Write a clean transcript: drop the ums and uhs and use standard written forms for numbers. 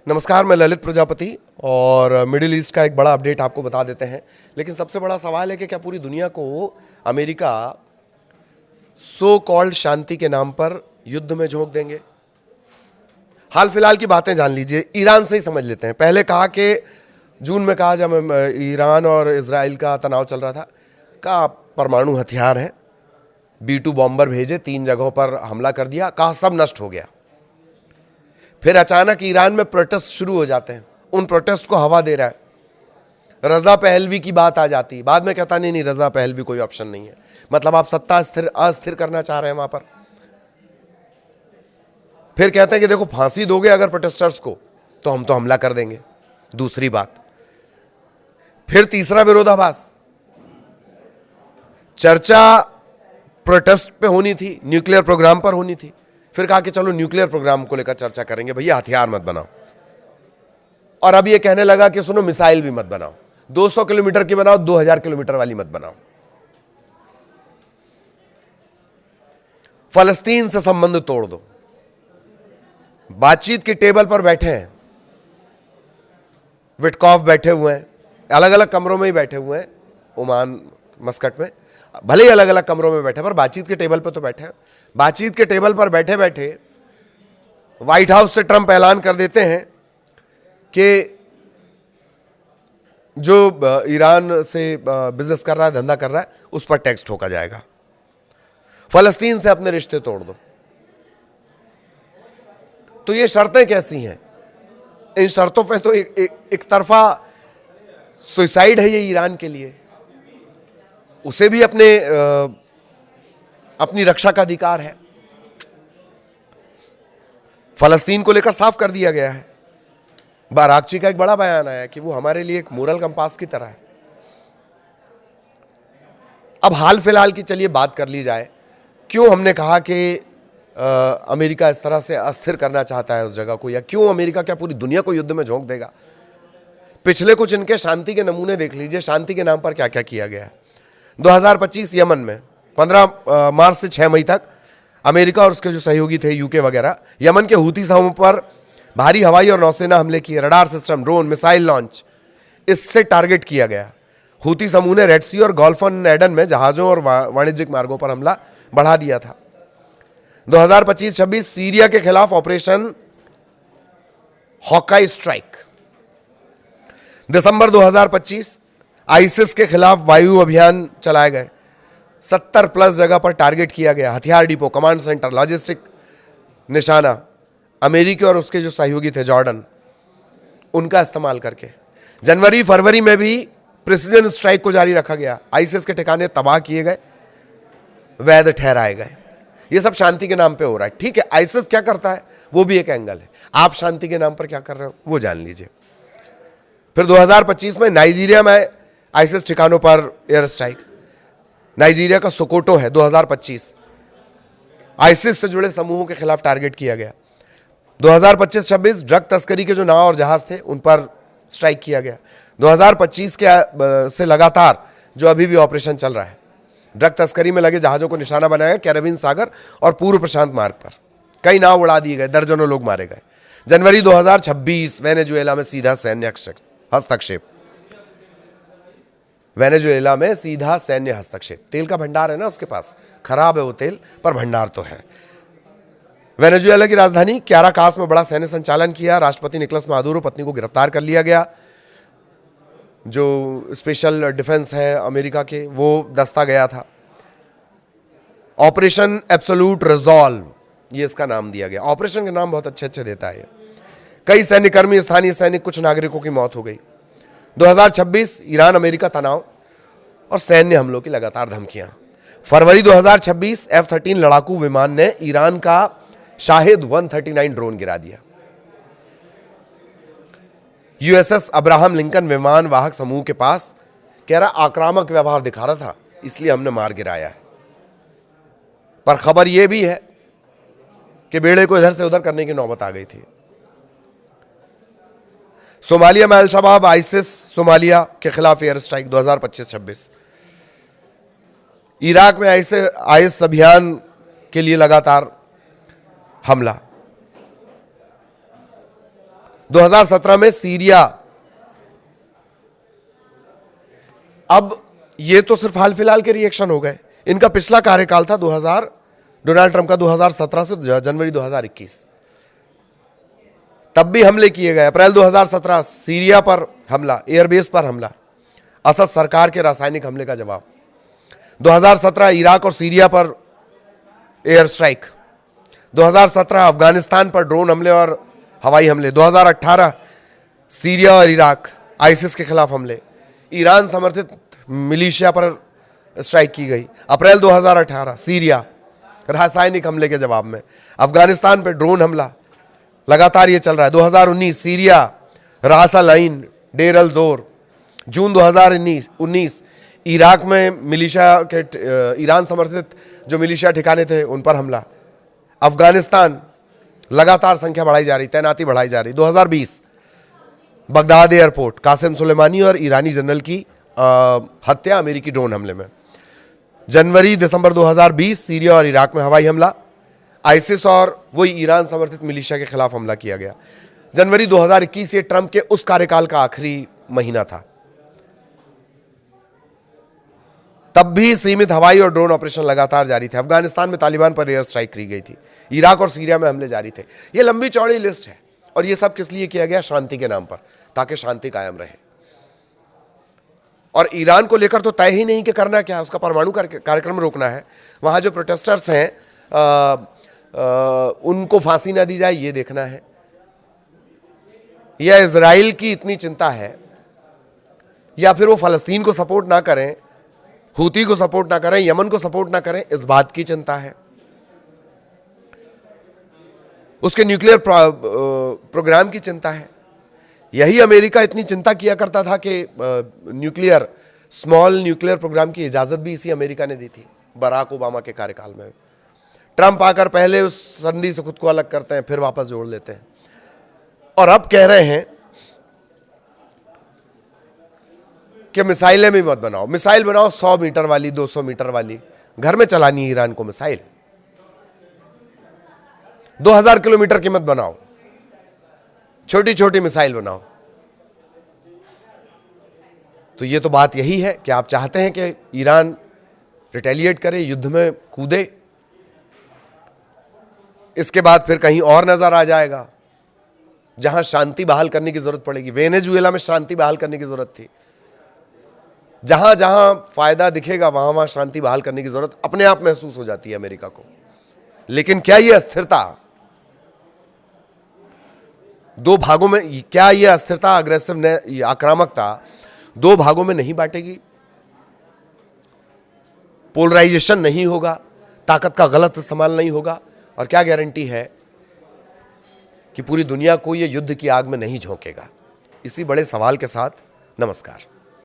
नमस्कार, मैं ललित प्रजापति और मिडिल ईस्ट का एक बड़ा अपडेट आपको बता देते हैं। लेकिन सबसे बड़ा सवाल है कि क्या पूरी दुनिया को अमेरिका सो कॉल्ड शांति के नाम पर युद्ध में झोंक देंगे? हाल फिलहाल की बातें जान लीजिए, ईरान से ही समझ लेते हैं। पहले कहा कि जून में कहा जब ईरान और इजराइल का तनाव चल रहा था, कहा परमाणु हथियार हैं, B-2 बॉम्बर भेजे, 3 जगहों पर हमला कर दिया, कहा सब नष्ट हो गया। फिर अचानक ईरान में प्रोटेस्ट शुरू हो जाते हैं, उन प्रोटेस्ट को हवा दे रहा है। रजा पहलवी की बात आ जाती है, बाद में कहता नहीं रजा पहलवी कोई ऑप्शन नहीं है। मतलब आप सत्ता अस्थिर करना चाह रहे हैं वहां पर। फिर कहते हैं कि देखो फांसी दोगे अगर प्रोटेस्टर्स को तो हम तो हमला कर देंगे। दूसरी बात, फिर तीसरा विरोधाभास, चर्चा प्रोटेस्ट पे होनी थी, न्यूक्लियर प्रोग्राम पर होनी थी। फिर कहा कि चलो न्यूक्लियर प्रोग्राम को लेकर चर्चा करेंगे, भैया हथियार मत बनाओ। और अब ये कहने लगा कि सुनो मिसाइल भी मत बनाओ, 200 किलोमीटर की बनाओ, 2000 किलोमीटर वाली मत बनाओ। फलस्तीन से संबंध तोड़ दो। बातचीत की टेबल पर बैठे हैं, विटकॉफ बैठे हुए हैं, अलग अलग कमरों में ही बैठे हुए हैं, ओमान मस्कट में, भले ही अलग अलग कमरों में बैठे पर बातचीत के टेबल पर तो बैठे हैं। बातचीत के टेबल पर बैठे बैठे व्हाइट हाउस से ट्रंप ऐलान कर देते हैं कि जो ईरान से बिजनेस कर रहा है, धंधा कर रहा है, उस पर टैक्स ठोका जाएगा। फलस्तीन से अपने रिश्ते तोड़ दो। तो ये शर्तें कैसी हैं? इन शर्तों पे तो एक तरफा सुसाइड है ये ईरान के लिए। उसे भी अपनी रक्षा का अधिकार है। फलस्तीन को लेकर साफ कर दिया गया है। बारागची का एक बड़ा बयान आया कि वो हमारे लिए एक मोरल कंपास की तरह है। अब हाल फिलहाल की चलिए बात कर ली जाए, क्यों हमने कहा कि अमेरिका इस तरह से अस्थिर करना चाहता है उस जगह को, या क्यों अमेरिका क्या पूरी दुनिया को युद्ध में झोंक देगा। पिछले कुछ इनके शांति के नमूने देख लीजिए, शांति के नाम पर क्या क्या किया गया है। 2025 यमन में 15 मार्च से 6 मई तक अमेरिका और उसके जो सहयोगी थे यूके वगैरह, यमन के हूती समूह पर भारी हवाई और नौसेना हमले किए, radar system, drone, missile launch, इससे टारगेट किया गया। हूती समूह ने रेड सी और गल्फ ऑफ एडन में जहाजों और वाणिज्यिक मार्गों पर हमला बढ़ा दिया था। 2025-26 सीरिया के खिलाफ ऑपरेशन हॉकाई स्ट्राइक। दिसंबर 2025 आईसिस के खिलाफ वायु अभियान चलाए गए, 70 प्लस जगह पर टारगेट किया गया, हथियार डिपो, कमांड सेंटर, लॉजिस्टिक निशाना, अमेरिकी और उसके जो सहयोगी थे जॉर्डन, उनका इस्तेमाल करके। जनवरी फरवरी में भी प्रिसीजन स्ट्राइक को जारी रखा गया, आईसिस के ठिकाने तबाह किए गए, वैध ठहराए गए। ये सब शांति के नाम पे हो रहा है। ठीक है, आईसिस क्या करता है वो भी एक एंगल है, आप शांति के नाम पर क्या कर रहे हो वो जान लीजिए। फिर 2025 में नाइजीरिया में आईसिस ठिकानों पर एयर स्ट्राइक, नाइजीरिया का सोकोटो है। 2025 आईसिस से जुड़े समूहों के खिलाफ टारगेट किया गया। 2025-26 ड्रग तस्करी के जो नाव और जहाज थे उन पर स्ट्राइक किया गया। 2025 के से लगातार जो अभी भी ऑपरेशन चल रहा है, ड्रग तस्करी में लगे जहाजों को निशाना बनाया गया, कैरेबियन सागर और पूर्व प्रशांत मार्ग पर कई नाव उड़ा दिए गए, दर्जनों लोग मारे गए। जनवरी 2026 वेनेजुएला में सीधा सैन्य हस्तक्षेप, वेनेजुएला में सीधा सैन्य हस्तक्षेप। तेल का भंडार है ना उसके पास, खराब है वो तेल पर भंडार तो है। वेनेजुएला की राजधानी क्याराकास में बड़ा सैन्य संचालन किया, राष्ट्रपति निकोलस मादुरो पत्नी को गिरफ्तार कर लिया गया। जो स्पेशल डिफेंस है अमेरिका के, वो दस्ता गया था। ऑपरेशन एब्सोल्यूट रिजॉल्व, ये इसका नाम दिया गया। ऑपरेशन के नाम बहुत अच्छे अच्छे देता है। कई सैन्यकर्मी, स्थानीय सैनिक, कुछ नागरिकों की मौत हो गई। 2026 ईरान अमेरिका तनाव और सैन्य हमलों की लगातार धमकियां। फरवरी 2026 F-13 लड़ाकू विमान ने ईरान का शाहिद 139 ड्रोन गिरा दिया। यूएसएस अब्राहम लिंकन विमान वाहक समूह के पास कह रहा आक्रामक व्यवहार दिखा रहा था, इसलिए हमने मार गिराया है। पर खबर यह भी है कि बेड़े को इधर से उधर करने की नौबत आ गई थी। सोमालिया में अल-शबाब आईसिस सोमालिया के खिलाफ एयर स्ट्राइक 2025-26। इराक में आईएस अभियान के लिए लगातार हमला। 2017 में सीरिया, अब ये तो सिर्फ हाल फिलहाल के रिएक्शन हो गए, इनका पिछला कार्यकाल था डोनाल्ड ट्रंप का 2017 से जनवरी 2021, तब भी हमले किए गए। अप्रैल 2017 सीरिया पर हमला, एयरबेस पर हमला, असद सरकार के रासायनिक हमले का जवाब। 2017 इराक और सीरिया पर एयर स्ट्राइक। 2017 अफगानिस्तान पर ड्रोन हमले और हवाई हमले। 2018 सीरिया और इराक आईसिस के खिलाफ हमले। ईरान समर्थित मिलिशिया पर स्ट्राइक की गई। अप्रैल 2018 सीरिया रासायनिक हमले के जवाब में। अफगानिस्तान पर ड्रोन हमला, लगातार ये चल रहा है। 2019 सीरिया रास अल आइन, डेर अल जोर। जून 2019 इराक में मिलिशिया के ईरान समर्थित जो मिलिशिया ठिकाने थे उन पर हमला। अफगानिस्तान लगातार संख्या बढ़ाई जा रही, तैनाती बढ़ाई जा रही। 2020 बगदाद एयरपोर्ट, कासिम सुलेमानी और ईरानी जनरल की हत्या अमेरिकी ड्रोन हमले में। जनवरी दिसंबर 2020 सीरिया और इराक में हवाई हमला, आईसिस और वही ईरान समर्थित मिलिशिया के खिलाफ हमला किया गया। जनवरी 2021 ये ट्रंप के उस कार्यकाल का आखिरी महीना था, तब भी सीमित हवाई और ड्रोन ऑपरेशन लगातार जारी थे। अफगानिस्तान में तालिबान पर एयर स्ट्राइक की गई थी। इराक और सीरिया में हमले जारी थे। ये लंबी चौड़ी लिस्ट है और ये सब किस लिए किया गया? शांति के नाम पर, ताकि शांति कायम रहे। और ईरान को लेकर तो तय ही नहीं कि करना क्या है, उसका परमाणु कार्यक्रम रोकना है। वहां जो प्रोटेस्टर्स हैं उनको फांसी ना दी जाए ये देखना है, या इजराइल की इतनी चिंता है, या फिर वो फलस्तीन को सपोर्ट ना करें, हूती को सपोर्ट ना करें, यमन को सपोर्ट ना करें, इस बात की चिंता है। उसके न्यूक्लियर प्रोग्राम की चिंता है। यही अमेरिका इतनी चिंता किया करता था कि स्मॉल न्यूक्लियर प्रोग्राम की इजाजत भी इसी अमेरिका ने दी थी बराक ओबामा के कार्यकाल में। ट्रंप आकर पहले उस संधि से खुद को अलग करते हैं, फिर वापस जोड़ लेते हैं, और अब कह रहे हैं कि मिसाइलें भी मत बनाओ। मिसाइल बनाओ 100 मीटर वाली, 200 मीटर वाली, घर में चलानी है ईरान को मिसाइल। 2000 किलोमीटर की मत बनाओ, छोटी छोटी मिसाइल बनाओ। तो ये तो बात यही है कि आप चाहते हैं कि ईरान रिटेलिएट करे, युद्ध में कूदे, इसके बाद फिर कहीं और नजर आ जाएगा जहां शांति बहाल करने की जरूरत पड़ेगी। वेनेजुएला में शांति बहाल करने की जरूरत थी। जहां जहां फायदा दिखेगा वहां वहां शांति बहाल करने की जरूरत अपने आप महसूस हो जाती है अमेरिका को। लेकिन क्या यह अस्थिरता दो भागों में, क्या यह अस्थिरता, अग्रेसिव आक्रामकता दो भागों में नहीं बांटेगी? पोलराइजेशन नहीं होगा, ताकत का गलत इस्तेमाल नहीं होगा, और क्या गारंटी है कि पूरी दुनिया को यह युद्ध की आग में नहीं झोंकेगा? इसी बड़े सवाल के साथ नमस्कार।